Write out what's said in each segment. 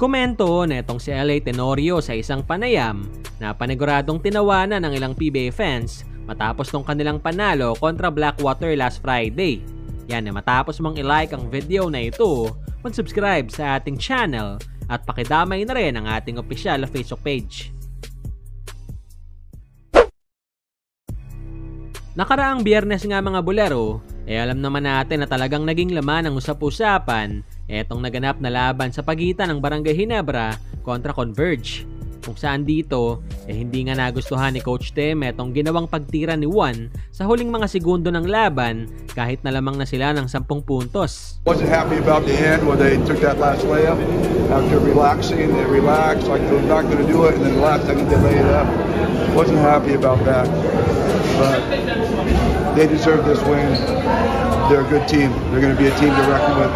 Komento netong si LA Tenorio sa isang panayam na paniguradong tinawanan ng ilang PBA fans matapos nung kanilang panalo kontra Blackwater last Friday. Yan na matapos mong i-like ang video na ito, mag-subscribe sa ating channel at pakidamay na rin ang ating opisyal na Facebook page. Nakaraang Biyernes nga mga bulero, alam naman natin na talagang naging laman ang usap-usapan etong naganap na laban sa pagitan ng Barangay Ginebra kontra Converge. Kung saan dito, hindi nga nagustuhan ni Coach Tim etong ginawang pagtira ni Juan sa huling mga segundo ng laban kahit na lamang na sila ng 10 puntos. Wasn't happy about the end where they took that last layup. After relaxing, they relaxed like they were not going to do it, and then the last second they laid it up. Wasn't happy about that. But they deserve this win. They're a good team. They're going to be a team to reckon with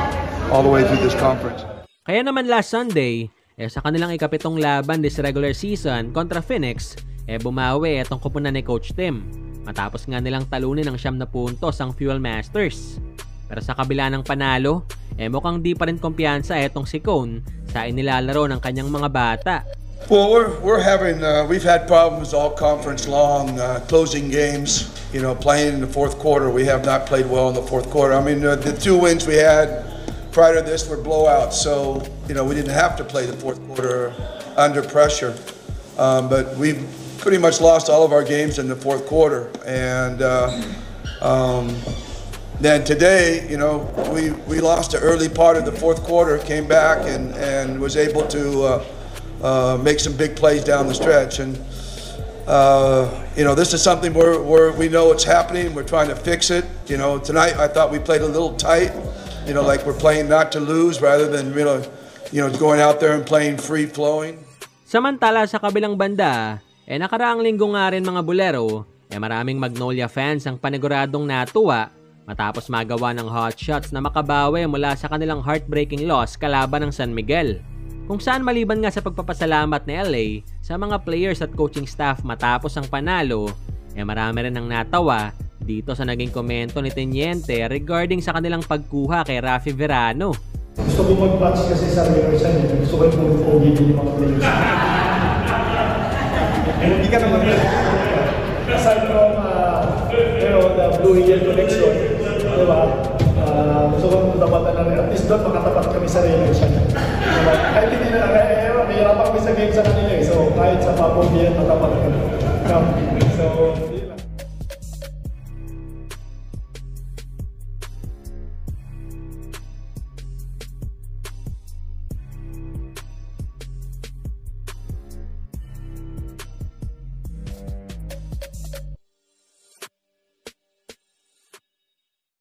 all the way through this conference. Kaya naman last Sunday, sa kanilang ikapitong laban this regular season kontra Phoenix, bumawi etong kupunan ni Coach Tim. Matapos nga nilang talunin ng 9 puntos ang Fuel Masters. Pero sa kabila ng panalo, mukhang di pa rin kumpiyansa etong si Cone sa inilalaro ng kanyang mga bata. Well, we've had problems all conference long, closing games, playing in the fourth quarter. We have not played well in the fourth quarter. I mean, the 2 wins we had prior to this were blowouts, so we didn't have to play the fourth quarter under pressure. But we've pretty much lost all of our games in the fourth quarter, and then today, we lost the early part of the fourth quarter, came back and was able to make some big plays down the stretch, and this is something where we know it's happening. We're trying to fix it. Tonight I thought we played a little tight. Like we're playing not to lose rather than going out there and playing free flowing. Samantala sa kabilang banda, nakaraang linggo nga rin mga bulero, maraming Magnolia fans ang paniguradong natuwa matapos magawa ng hot shots na makabawi mula sa kanilang heartbreaking loss kalaban ng San Miguel. Kung saan maliban nga sa pagpapasalamat ni LA sa mga players at coaching staff matapos ang panalo, marami rin ang natawa dito sa naging komento ni Teniente regarding sa kanilang pagkuha kay Rafi Verano. Gusto ko mag-patch kasi sa rehearsal, gusto ko yung yung mga players. Hindi ka naman aside from the Blue Eagle connection, diba? Gusto ko matapatan na rin. At least doon makatapat kami sa rehearsal. Kahit hindi na may hirap kami sa game sa kanila so kahit sa Papo Bien, matapat kami. So,